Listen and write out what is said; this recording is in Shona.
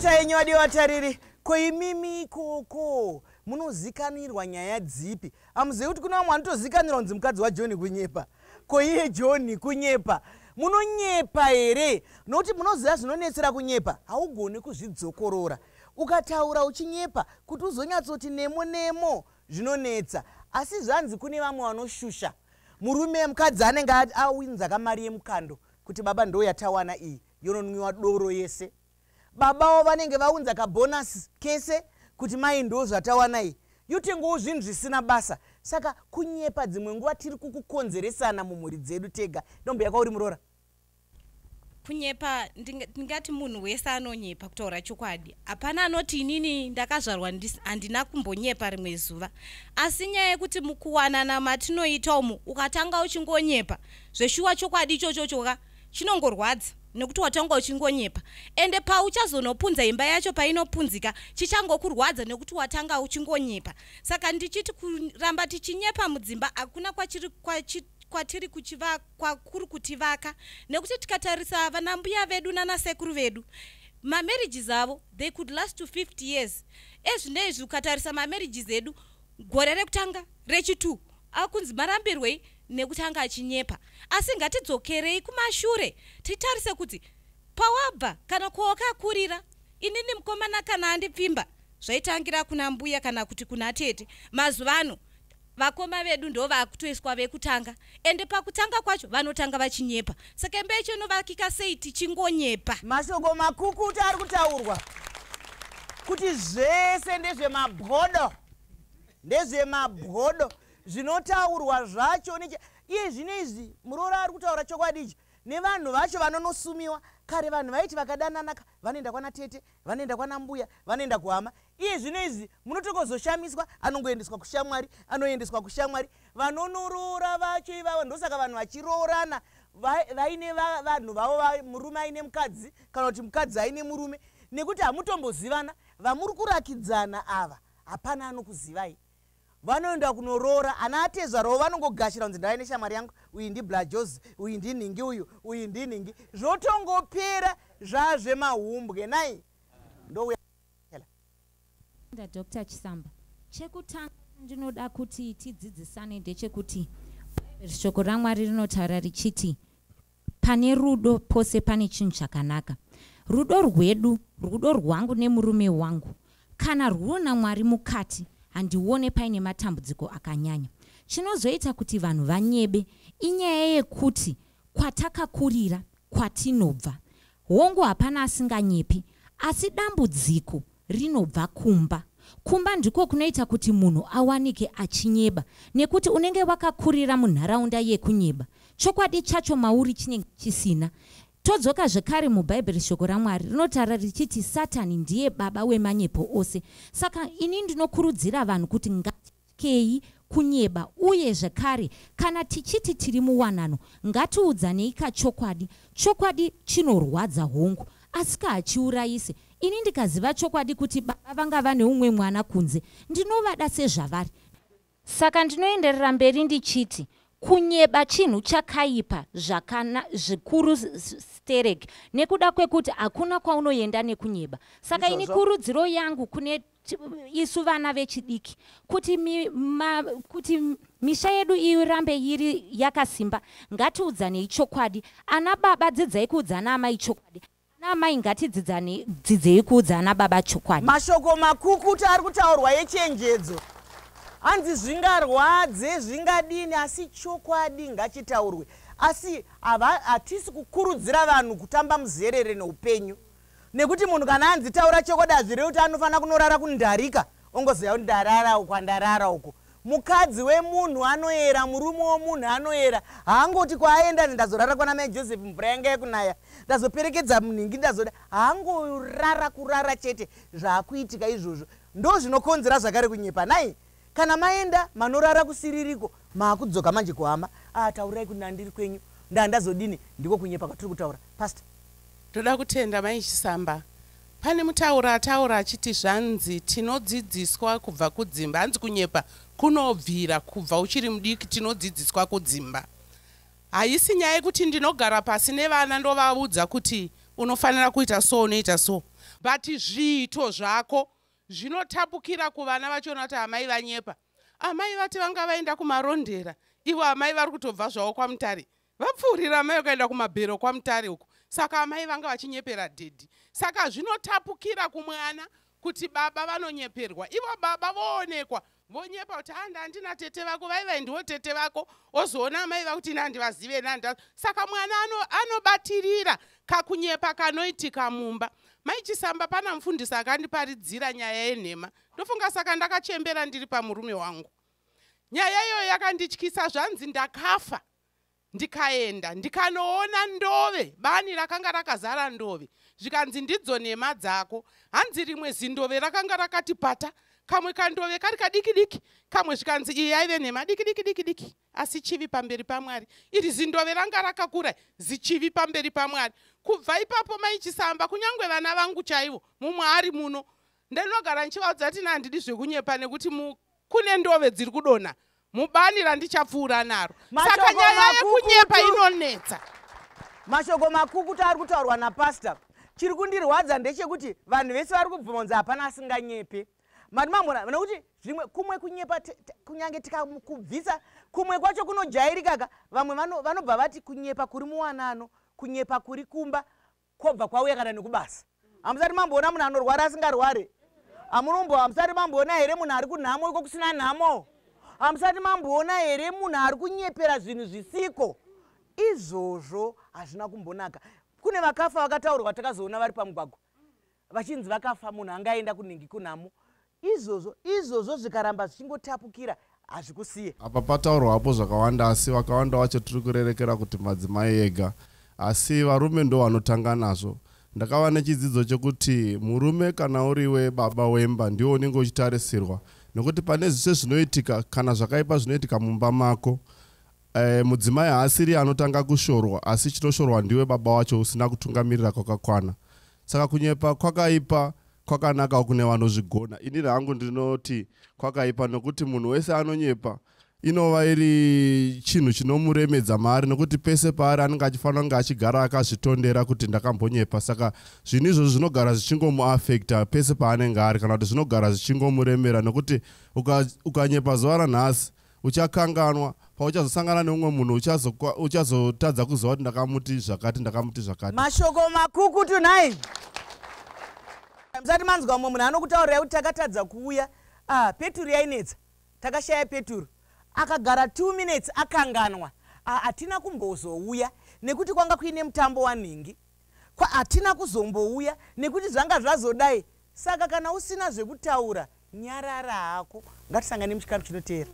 Itai nyodi watariri koimimi koko munozikanirwa nyaya dzipi? Amuzivi kuti kuna vamwe vanotozikanirwa kunzi mukadzi waJoni kunyepa. Koiye Joni kunyepa munonyepa here? Nokuti munoziva zvinonetsera kunyepa, haugoni kuzvidzokorora. Ukataura uchinyepa kuti uzonyatsoti nemo nemo zvinonetsa. Asi zvanzi kune vamwe vanoshusha. Murume mukadzi anenge awinza kamari yemukando kuti baba ndo yatawana iyi yononwiwa doro yese. Babao vanenge vaunza kabonus kese kuti mai ndo zvatawana iyi yotengowo zvinhu zvisina basa. Saka kunyepa dzimwe nguva tiri kukukonzeresana mumhuri dzedu tega. Ndombe yakauri Murora. Kunyepa ndingati munhu wese anonyepa kutaura chokwadi. Hapana anoti inini ndakazvarwa handina kumbonyepa rimwe zuva. Asi nyaya yekuti mukuwanana matinoita umu ukatanga uchingonyepa zveshuwa chokwadi ichochochoka chinongorwadza nekuti watanga uchingonyepa. Ende pauchazonopunza imba yacho painopunzika chichangokurwadza nekuti watanga uchingonyepa. Saka ndichiti kuramba tichinyepa mudzimba hakuna kwatiri kuri kutivaka, nekuti tikatarisa vanambuya vedu nanasekuru vedu marriages avo they could last to 50 years. Ezvinezvi ukatarisa marriages edu gore rekutanga rechi2 akunzi marambirwei nekutanga achinyepa. Asi ngatidzokerei kumashure titarise kuti pawabva kana kwawakakurira. Inini mukomana kana andipfimba zvaitangira kuna mbuya kana kuti kuna tete. Mazuvano vakoma vedu ndo vakutoiswa vekutanga, ende pakutanga kwacho vanotanga vachinyepa. Saka imba yacho inovakika sei tichingonyepa? Mashoko makukuta ari kutaurwa kuti zvese ndezvemabhodo zvinotaurwa zvacho. Iye zvinezvi Murora ari kutaura chokwadi ichi. Nevanhu vacho vanonosumiwa kare, vanhu vaiti vakadanana vanoenda kwana tete, vanoenda kwana mbuya, vanoenda kuhama. Iye zvinezvi munotokozoshamiswa, anongoendeswa kushamwari, anoendeswa kushamwari. Vanonorora vacho ivavo ndosaka vanhu vachiroorana vaine vanhu vavo, murume aine mukadzi kana kuti mukadzi aine murume, nekuti hamutombozivana. Vamuri kurakidzana ava hapana anokuzivai. Vanoenda kunoroora, ana atezvarawo vanongogashira kunzi ndava neshamwari yangu, uyu ndiblajozi, uyu ndinhingi, uyu ndinhingi. Zvotongopera zvazvemahumbwe nai. Ndouya Dr. Chisamba. Chekutanga ndinoda kuti tidzidzisane ndechekuti shoko raMwari rinotaura richiti pane rudo pose pane chinhu chakanaka. Rudo rwedu, rudo rwangu nemurume wangu, kana ruona Mwari mukati, handione paine matambudziko akanyanya. Chinozoita kuti vanhu vanyebe inyaya yekuti kwatakakurira, kwatinobva. Hongu hapana asinganyepi, asi dambudziko rinobva kumba. Kumba ndiko kunoita kuti munhu awanike achinyeba, nekuti unenge wakakurira munharaunda yekunyeba. Chokwadi chacho mauri chinenge chisina. Todzoka zvekare mubhaibheri shoko raMwari rinotaura richiti Satani ndiye baba wemanyepo ose. Saka ini ndinokurudzira vanhu kuti ngatikei kunyeba, uye zvekare kana tichiti tiri muwanano ngatiudzanei kachokwadi. Chokwadi chinorwadza hongu asi kachiurayise. Ini ndikaziva chokwadi kuti baba vanga vane umwe mwana kunze, ndinovada sezvavari. Saka ndinoenderera mberi ndichiti kunyeba chinhu chakaipa zvikuru stereki, nekuda kwekuti hakuna kwaunoenda nekunyeba. Saka ini kurudziro yangu kune isu vana vechidiki kuti misha yedu irambe iri yakasimba. Ngatiudzanei chokwadi. Ana baba dzidzai kuudzana amai chokwadi. Ana amai ngatidzidzei kuudzana baba chokwadi. Mashoko makukuta ari kutaurwa yechenjedzo. Hanzi zvingarwadze zvingadini, asi chokwadi ngachitaurwe. Asi hatisi kukurudzira vanhu kutamba muzerere neupenyu. Nekuti munhu kana hanzi taura chokwadi hazvirevi kuti anofanira kunorara kundarika. Ongoziva kuti ndarara uko ndarara uko. Mukadzi wemunhu anoera, murume womunhu anoera. Haangoti kwaenda ndazorara kwana Mai Joseph mvura yanga yekunaya, ndazoperekedza munhingi ndazoda. Haangorara kurara chete. Zvaakuitika izvozvo ndo zvinokonzera zvakare kunyepa nai. Kana maenda manorara kusiririko maakudzoka manje kuhama, taurirai kuti ndandiri kwenyu ndandazodini, ndiko kunyepa kwatiri kutaura. Pastor, ndoda kutenda Mai Chisamba. Pane mutaura ataura achiti zvanzi tinodzidziswa kubva kudzimba. Hanzi kunyepa kunobvira kubva uchiri mudiki, tinodzidziswa kudzimba. Haisi nyaya yekuti ndinogara pasi nevana ndovaudza kuti unofanira kuita so unoita so. but zviito zvako zvinotapukira kuvana vachiona kuti amai vanyepa. Amai vati vanga vaenda kumarondera, ivo amai vari kutobva zvavo kwamutare, vapfuurira amai vakaenda kumabhero kwamutare uko. Saka amai vanga vachinyepera dhedhi. Saka zvinotapukira kumwana kuti baba vanonyeperwa, ivo baba voonekwa vonyepa kuti handina tete vako, vaiva ndiwo tete vako, ozoona amai vakuti nandivazive saka mwana anobatirira kakunyepa kanoitika mumba. Mai Chisamba pana mufundisi akandiparidzira nyaya yenhema, ndofunga saka ndakachembera ndiri pamurume wangu. Nyaya iyo yakandityisa, zvanzi ndakafa ndikaenda ndikanoona ndove, bani rakanga rakazara ndove, zvikanzi ndidzo nhema dzako. Hanzi rimwe zindove rakanga rakati pata, kamwe kandove kari kadiki diki, kamwe zvikanzi iyi yaive nhema diki diki diki diki, asi chivi pamberi paMwari. Iri zindove ranga rakakura zichivi pamberi paMwari. Kubva ipapo Mai Chisamba, kunyangwe vana vangu chaivo mumwe ari muno, ndinogara ndichivaudza kuti handidi zvekunyepa nekuti kune ndove dziri kudonha mubani randichapfuura naro. Saka nyaya yekunyepa inonetsa. Mashoko makukutu ari kutaurwa napasta. Chiri kundirwadza ndechekuti vanhu vese vari kubvunza hapana asinganyepe. Matimamura nekuti zvimwe kumwe kunyepa kunyange tikakubvisa kumwe kwacho kunojairika. Vamwe vanobva vati kunyepa kuri muwanano, kunyepa kuri kumba kwobva kwauya kana nekubasa. Hamusati mamboona munhu anorwara asingarware? Hamusati mamboona here munhu ari kunhamo iko kusina nhamo? Hamusati mamboona here munhu ari kunyepera zvinhu zvisiko? Izvozvo hazvina kumbonaka. Kune vakafa vakataurwa takazoona vari pamugwagwa vachinzi vakafa, munhu angaenda kunhingi kunhamo. Izvozvo zvikaramba zvichingotapukira hazvikusiye. Apa pataurwa hapo zvakawanda, asi vakawanda vacho tiri kurerekera kuti madzimai ega, asi varume ndo vanotanga nazvo. Ndakava nechidzidzo chekuti murume kana uriwe baba wemba ndiwo unenge uchitarisirwa, nekuti pane zvese zvinoitika kana zvakaipa zvinoitika mumba mako, mudzimai haasiri anotanga kushorwa, asi chinoshorwa ndiwe baba wacho usina kutungamirira kwakakwana. Saka kunyepa kwakaipa kwakanaka kune vanozvigona. Ini hangu ndinoti kwakaipa, nokuti munhu wese anonyepa inova iri chinhu chinomuremedza maari, nokuti pese paari anenge achifanira kunge achigara akazvitondera kuti ndakambonyepa. Saka zvinhu izvozvo zvinogara zvichingomuafekta pese paanenge ari, kana kuti zvinogara zvichingomuremera, nokuti ukanyepa zuva ranhasi uchakanganwa, pauchazosangana neumwe munhu uchazotadza kuziva kuti ndakamuti zvakati. Mashoko makukutu nai. Musati manzwa mumwe munhu anokutaurirai kuti takatadza kuuya, peturu yainetsa, takashaya peturu, akagara 2 minutes akanganwa, hatina kumbozouya nekuti kwanga kuine mutambo wanhingi, hatina kuzombouya nekuti zvanga zvazodai. Saka kana usina zvekutaura, nyarara hako. Ngatisangane muchikaru chinoteera.